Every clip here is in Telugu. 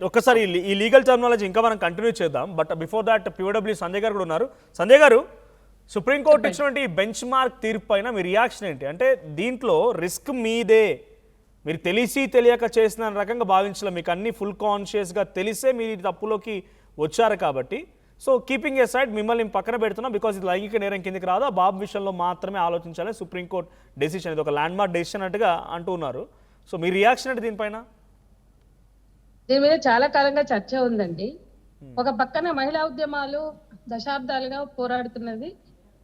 ఒక్కసారి ఈ లీగల్ టర్మినాలజీ ఇంకా మనం కంటిన్యూ చేద్దాం. But before that POW Sanjay గారు కూడా ఉన్నారు. సంజయ్ గారు, సుప్రీంకోర్టు ఇచ్చినటువంటి బెంచ్ మార్క్ తీర్పు పైన మీ రియాక్షన్ ఏంటి? అంటే దీంట్లో రిస్క్ మీదే, మీరు తెలిసి తెలియక చేసిన రకంగా భావించలే, మీకు అన్ని ఫుల్ కాన్షియస్గా తెలిసే మీరు ఈ తప్పులోకి వచ్చారు కాబట్టి, సో కీపింగ్ ఏ సైడ్ మిమ్మల్ని పక్కన పెడుతున్నా బికాజ్ ఇది లైంగిక నేరం కిందకి రాదు, ఆ బాబు విషయంలో మాత్రమే ఆలోచించాలని సుప్రీంకోర్టు డెసిషన్, ఇది ఒక ల్యాండ్ మార్క్ డెసిషన్ అన్నట్టుగా అంటూ ఉన్నారు. సో మీ రియాక్షన్ అంటే దీనిపైన? దీని మీద చాలా కాలంగా చర్చ ఉందండి. ఒక పక్కన మహిళా ఉద్యమాలు దశాబ్దాలుగా పోరాడుతున్నది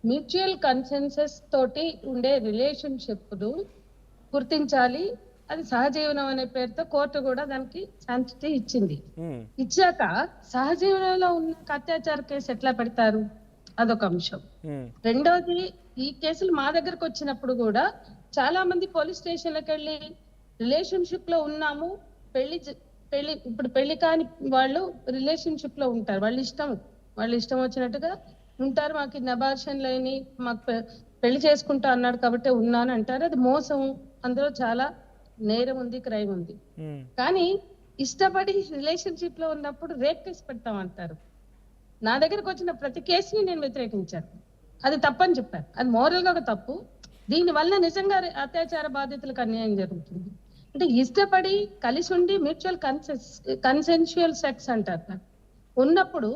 మ్యూచువల్ కన్సెన్సస్ తోటి ఉండే రిలేషన్షిప్ గుర్తించాలి, అది సహజీవనం అనే పేరుతో కోర్టు కూడా దానికి శాంతి ఇచ్చింది. ఇచ్చాక సహజీవనంలో ఉన్న అత్యాచార కేసు ఎట్లా పెడతారు, అదొక అంశం. రెండోది, ఈ కేసులు మా దగ్గరకు వచ్చినప్పుడు కూడా చాలా మంది పోలీస్ స్టేషన్లకు వెళ్ళి రిలేషన్షిప్ లో ఉన్నాము, ఇప్పుడు పెళ్లి కాని వాళ్ళు రిలేషన్షిప్ లో ఉంటారు, వాళ్ళు ఇష్టం వచ్చినట్టుగా ఉంటారు, మాకు అబార్షన్ లేని, మాకు పెళ్లి చేసుకుంటా అన్నాడు కాబట్టి ఉన్నాను అంటారు. అది మోసం, అందులో చాలా నేరం ఉంది, క్రైమ్ ఉంది. కానీ ఇష్టపడి రిలేషన్షిప్ లో ఉన్నప్పుడు రేప్ కేసు పెడతామంటారు. నా దగ్గరకు వచ్చిన ప్రతి కేసుని నేను వ్యతిరేకించాను, అది తప్పని చెప్పాను. అది మోరల్ గా ఒక తప్పు. దీని వల్ల నిజంగా అత్యాచార బాధితులకు అన్యాయం జరుగుతుంది. అంటే ఇష్టపడి కలిసి ఉండి మ్యూచువల్ కన్సెన్షువల్ సెక్స్ అంటారు ఉన్నప్పుడు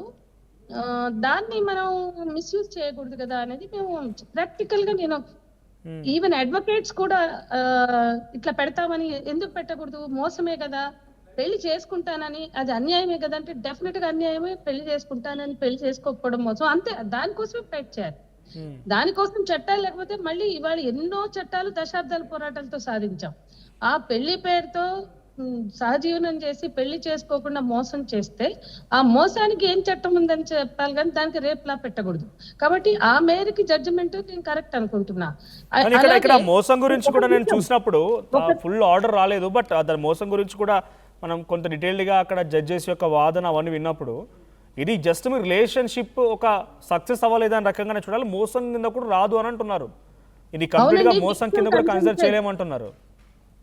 దాన్ని మనం మిస్యూజ్ చేయకూడదు కదా అనేది మేము ప్రాక్టికల్ గా, నేను ఈవెన్ అడ్వకేట్స్ కూడా ఇట్లా పెడతామని ఎందుకు పెట్టకూడదు, మోసమే కదా, పెళ్లి చేసుకుంటానని అది అన్యాయమే కదా అంటే డెఫినెట్ గా అన్యాయమే, పెళ్లి చేసుకుంటానని పెళ్లి చేసుకోకపోవడం మోసం, అంతే. దానికోసమే ఫైట్ చేయాలి, దానికోసం చట్టాలు లేకపోతే మళ్ళీ ఇవాళ ఎన్నో చట్టాలు దశాబ్దాల పోరాటాలతో సాధించాం. ఆ పెళ్లి పేరుతో సహజీవనం చేసి పెళ్లి చేసుకోకుండా మోసం చేస్తే ఆ మోసానికి ఏం చట్టం ఉందని చెప్పాలి, కానీ దానికి రేపులా పెట్టకూడదు. కాబట్టి ఆ మేరకు జడ్జిమెంట్ నేను కరెక్ట్ అనుకుంటున్నా. ఇక్కడ మోసం గురించి కూడా నేను చూసినప్పుడు ఫుల్ ఆర్డర్ రాలేదు, బట్ దాని మోసం గురించి కూడా మనం కొంత డీటెయిల్డ్ గా అక్కడ జడ్జెస్ యొక్క వాదన అవన్నీ విన్నప్పుడు ఇది జస్ట్ మీ రిలేషన్షిప్ ఒక సక్సెస్ అవ్వలేదని రకంగానే చూడాలి, మోసం కింద కూడా రాదు అని అంటున్నారు. ఇది కంప్లీట్ గా మోసం కింద కూడా కన్సిడర్ చేయలేమంటున్నారు.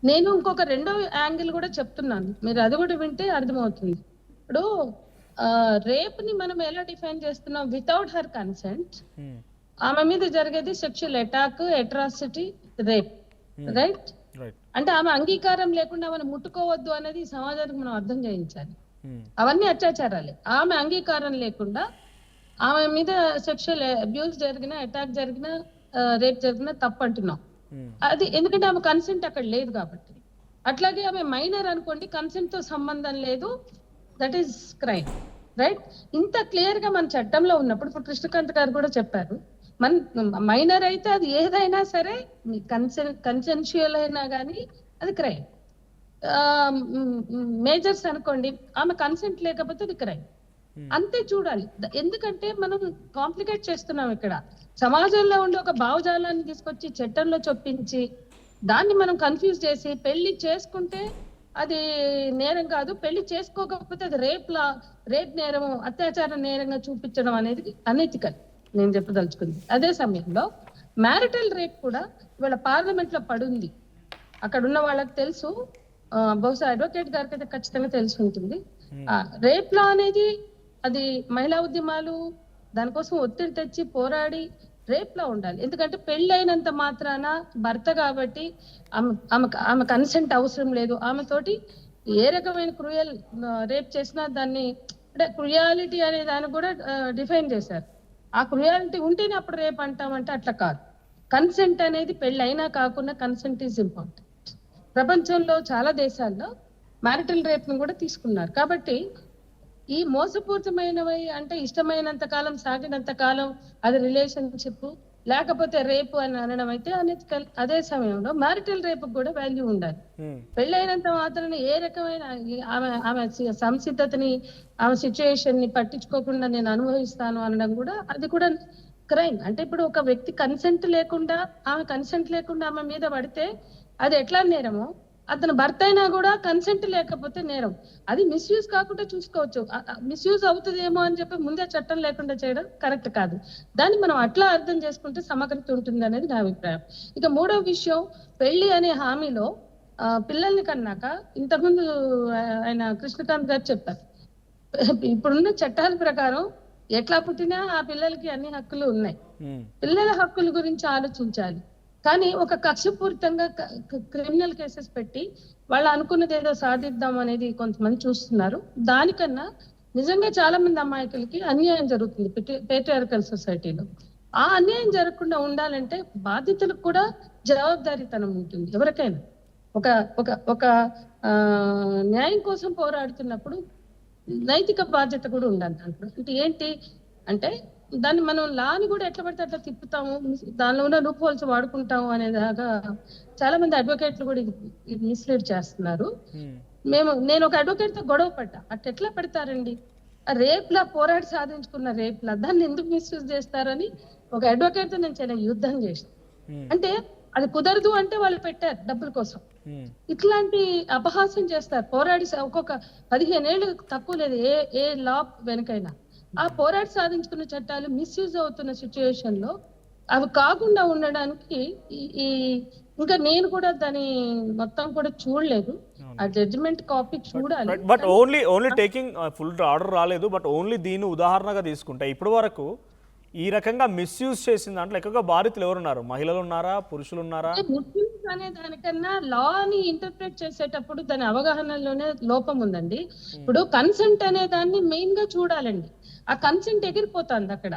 నేను ఇంకొక రెండో యాంగిల్ కూడా చెప్తున్నాను, మీరు అది కూడా వింటే అర్థమవుతుంది. ఇప్పుడు రేప్ ని మనం ఎలా డిఫైన్ చేస్తున్నాం, వితౌట్ హర్ కన్సెంట్ ఆమె మీద జరిగేది sexual attack, atrocity, rape, right? అంటే ఆమె అంగీకారం లేకుండా ఆమెను ముట్టుకోవద్దు అనేది సమాజానికి మనం అర్థం చేయించాలి. అవన్నీ అత్యాచారాలే. ఆమె అంగీకారం లేకుండా ఆమె మీద సెక్షువల్ అబ్యూస్ జరిగిన, అటాక్ జరిగిన, రేప్ జరిగిన తప్పు అంటున్నాం. అది ఎందుకంటే ఆమె కన్సెంట్ అక్కడ లేదు కాబట్టి. అట్లాగే ఆమె మైనర్ అనుకోండి, కన్సెంట్ తో సంబంధం లేదు, దట్ ఈస్ క్రైమ్, రైట్? ఇంత క్లియర్ గా మన చట్టంలో ఉన్నప్పుడు, ఇప్పుడు కృష్ణకాంత్ గారు కూడా చెప్పారు, మైనర్ అయితే అది ఏదైనా సరే కన్సెన్షువల్ అయినా కానీ అది క్రైమ్. మేజర్స్ అనుకోండి, ఆమె కన్సెంట్ లేకపోతే అది క్రైమ్, అంతే చూడాలి. ఎందుకంటే మనం కాంప్లికేట్ చేస్తున్నాం ఇక్కడ. సమాజంలో ఉండే ఒక భావజాలాన్ని తీసుకొచ్చి చట్టంలో చొప్పించి దాన్ని మనం కన్ఫ్యూజ్ చేసి పెళ్లి చేసుకుంటే అది నేరం కాదు, పెళ్లి చేసుకోకపోతే అది రేప్ నేరం, అత్యాచార నేరంగా చూపించడం అనేది అనెథికల్, నేను చెప్పదలుచుకుంది. అదే సమయంలో మ్యారిటల్ రేప్ కూడా ఇవాళ పార్లమెంట్ లో పడుంది, అక్కడ ఉన్న వాళ్ళకి తెలుసు, బహుశా అడ్వకేట్ గారికి అయితే ఖచ్చితంగా తెలిసి ఉంటుంది. రేప్ లా అనేది అది మహిళా ఉద్యమాలు దానికోసం ఒత్తిడి తెచ్చి పోరాడి రేప్ లా ఉండాలి. ఎందుకంటే పెళ్లి అయినంత మాత్రాన భర్త కాబట్టి ఆమె కన్సెంట్ అవసరం లేదు, ఆమె తోటి ఏ రకమైన క్రూయల్ రేప్ చేసినా దాన్ని, అంటే క్రుయాలిటీ అనే దాన్ని కూడా డిఫైన్ చేశారు. ఆ క్రుయాలిటీ ఉంటేనే అప్పుడు రేప్ అంటామంటే అట్లా కాదు. కన్సెంట్ అనేది పెళ్లి అయినా కాకుండా కన్సెంట్ ఈజ్ ఇంపార్టెంట్. ప్రపంచంలో చాలా దేశాల్లో మ్యారిటల్ రేప్ ను కూడా తీసుకున్నారు. కాబట్టి ఈ మోసపూరితమైనవి అంటే ఇష్టమైనంత కాలం, సాగినంత కాలం అది రిలేషన్షిప్, లేకపోతే రేపు అని అనడం అయితే అనెథికల్. అదే సమయంలో మ్యారిటల్ రేప్ కూడా వాల్యూ ఉండాలి. పెళ్ళైనంత మాత్రాన ఏ రకమైన ఆమె సంసిద్ధతని, ఆమె సిచ్యుయేషన్ ని పట్టించుకోకుండా నేను అనుభవిస్తాను అనడం కూడా అది కూడా క్రైమ్. అంటే ఇప్పుడు ఒక వ్యక్తి కన్సెంట్ లేకుండా ఆమె మీద పడితే అది ఎట్లా నేరమో, అతను భర్త అయినా కూడా కన్సెంట్ లేకపోతే నేరం. అది మిస్యూజ్ కాకుండా చూసుకోవచ్చు. మిస్యూజ్ అవుతుందేమో అని చెప్పి ముందే చట్టం లేకుండా చేయడం కరెక్ట్ కాదు. దాన్ని మనం అట్లా అర్థం చేసుకుంటే సమగ్రత ఉంటుంది అనేది నా అభిప్రాయం. ఇక మూడో విషయం, పెళ్లి అనే హామీలో పిల్లల్ని కన్నాక ఇంతకుముందు ఆయన కృష్ణకాంత్ గారు చెప్పారు, ఇప్పుడున్న చట్టాల ప్రకారం ఎట్లా పుట్టినా ఆ పిల్లలకి అన్ని హక్కులు ఉన్నాయి. ఉమ్, పిల్లల హక్కుల గురించి ఆలోచించాలి. కానీ ఒక కక్షపూరితంగా క్రిమినల్ కేసెస్ పెట్టి వాళ్ళు అనుకున్నది ఏదో సాధిద్దాం అనేది కొంతమంది చూస్తున్నారు. దానికన్నా నిజంగా చాలా మంది అమాయకులకి అన్యాయం జరుగుతుంది పేట్రియార్కల్ సొసైటీలో. ఆ అన్యాయం జరగకుండా ఉండాలంటే బాధితులకు కూడా జవాబుదారీతనం ఉంటుంది. ఎవరికైనా ఒక ఒక ఒక ఆ న్యాయం కోసం పోరాడుతున్నప్పుడు నైతిక బాధ్యత కూడా ఉండాలి దాంట్లో. అంటే ఏంటి అంటే దాన్ని మనం లాని కూడా ఎట్లా పడితే అట్లా తిప్పుతాము, దానిలో ఉన్న లూప్ హోల్స్ వాడుకుంటాము అనేదాకా చాలా మంది అడ్వకేట్లు కూడా ఇది మిస్లీడ్ చేస్తున్నారు. ఉమ్, నేను ఒక అడ్వకేట్ తో గొడవ పడ్డా, అట్లా ఎట్లా పెడతారండి, రేప్లా పోరాడి సాధించుకున్న రేప్లా దాన్ని ఎందుకు మిస్యూజ్ చేస్తారని ఒక అడ్వకేట్ తో నేను చాలా యుద్ధం చేసిన. ఉమ్, అంటే అది కుదరదు అంటే వాళ్ళు పెట్టారు డబ్బుల కోసం. ఉమ్, ఇట్లాంటి అపహాస్యం చేస్తారు. పోరాడి ఒక్కొక్క 15 ఏళ్ళు తక్కువ లేదు ఏ ఏ లా వెనకైనా. ఆ పోరాడి సాధించుకున్న చట్టాలు మిస్యూజ్ అవుతున్న సిచ్యువేషన్ లో అవి కాకుండా ఉండడానికి ఈ ఇంకా నేను కూడా దాని మొత్తం కూడా చూడలేదు. ఆ జడ్జిమెంట్ కాపీ చూడాలి. But only taking full order రాలేదు, బట్ ఓన్లీ దీన్ని ఉదాహరణగా తీసుకుంటే ఇప్పటి వరకు ఈ రకంగా మిస్యూజ్ చేసిన దాంట్లో ఎక్కువగా బాధితులు ఎవరున్నారు? మహిళలు ఉన్నారా, పురుషులు ఉన్నారా? ముస్లిమ్స్ అనే దానికన్నా లాని ఇంటర్ప్రిట్ చేసేటప్పుడు దాని అవగాహనలోనే లోపం ఉందండి. ఇప్పుడు కన్సెంట్ అనే దాన్ని మెయిన్ గా చూడాలండి. ఆ కన్సెంట్ ఎగిరిపోతుంది అక్కడ.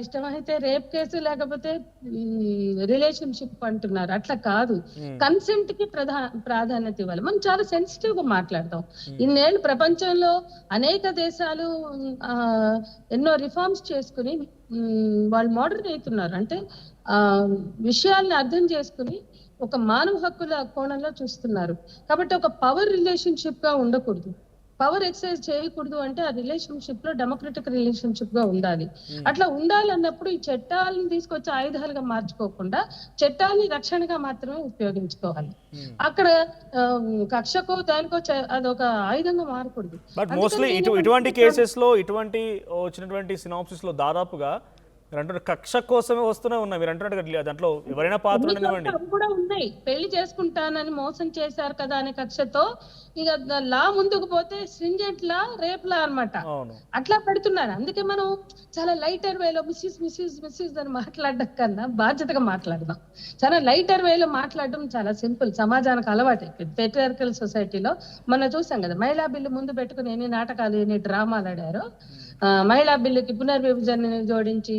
ఇష్టమైతే రేప్ కేసు లేకపోతే రిలేషన్షిప్ అంటున్నారు. అట్లా కాదు, కన్సెంట్ కి ప్రాధాన్యత ఇవ్వాలి. మనం చాలా సెన్సిటివ్ గా మాట్లాడతాం. ఇన్నేళ్ళు ప్రపంచంలో అనేక దేశాలు ఎన్నో రిఫార్మ్స్ చేసుకుని వాళ్ళు మోడర్న్ అవుతున్నారు. అంటే విషయాల్ని అర్థం చేసుకుని ఒక మానవ హక్కుల కోణంలో చూస్తున్నారు. కాబట్టి ఒక పవర్ రిలేషన్షిప్ గా ఉండకూడదు, పవర్ ఎక్సర్సైజ్ చేయకూడదు. అంటే ఆ రిలేషన్షిప్ లో డెమోక్రటిక్ రిలేషన్షిప్ గా ఉండాలి. అట్లా ఉండాలన్నప్పుడు ఈ చట్టాలను తీసుకొచ్చి ఆయుధాలుగా మార్చుకోకుండా చట్టాలని రక్షణగా మాత్రమే ఉపయోగించుకోవాలి. అక్కడ కక్షకో దానికో అదొక ఆయుధంగా మారకూడదు. బట్ మోస్ట్లీ ఇటువంటి కేసెస్ లో ఇటువంటి వచ్చినటువంటి సినాప్సిస్ లో దాదాపుగా మీరు అంటున్నారు కక్ష కోసమే వస్తూనే ఉన్నాయి. మీరు అంటున్నట్టుగా దాంట్లో ఎవరైనా పాత్ర ఉండనివ్వండి. కూడా ఉన్నాయి, పెళ్లి చేసుకుంటానని మోసం చేశారు కదా అనే కక్షతో ఇక లా ముందుకు పోతే స్ట్రింజెంట్ లా రేప్ లా అన్నమాట. అట్లా పెడుతున్నారు. అందుకే మనం చాలా లైటర్ వేలో మిస్యూజ్ అని మాట్లాడడం కన్నా బాధ్యతగా మాట్లాడదాం. చాలా లైటర్ వేలో మాట్లాడడం చాలా సింపుల్, సమాజానికి అలవాటు అయిపోయింది. పేట్రియార్కల్ సొసైటీలో మనం చూసాం కదా, మహిళా బిల్లు ముందు పెట్టుకుని ఎన్ని నాటకాలు ఎన్ని డ్రామాలు ఆడారో. మహిళా బిల్లుకి పునర్విభజన జోడించి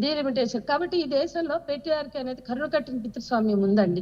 డీలిమిటేషన్. కాబట్టి ఈ దేశంలో పేట్రియార్కీ అనేది కర్రు కట్టిన పితృస్వామ్యం ఉందండి.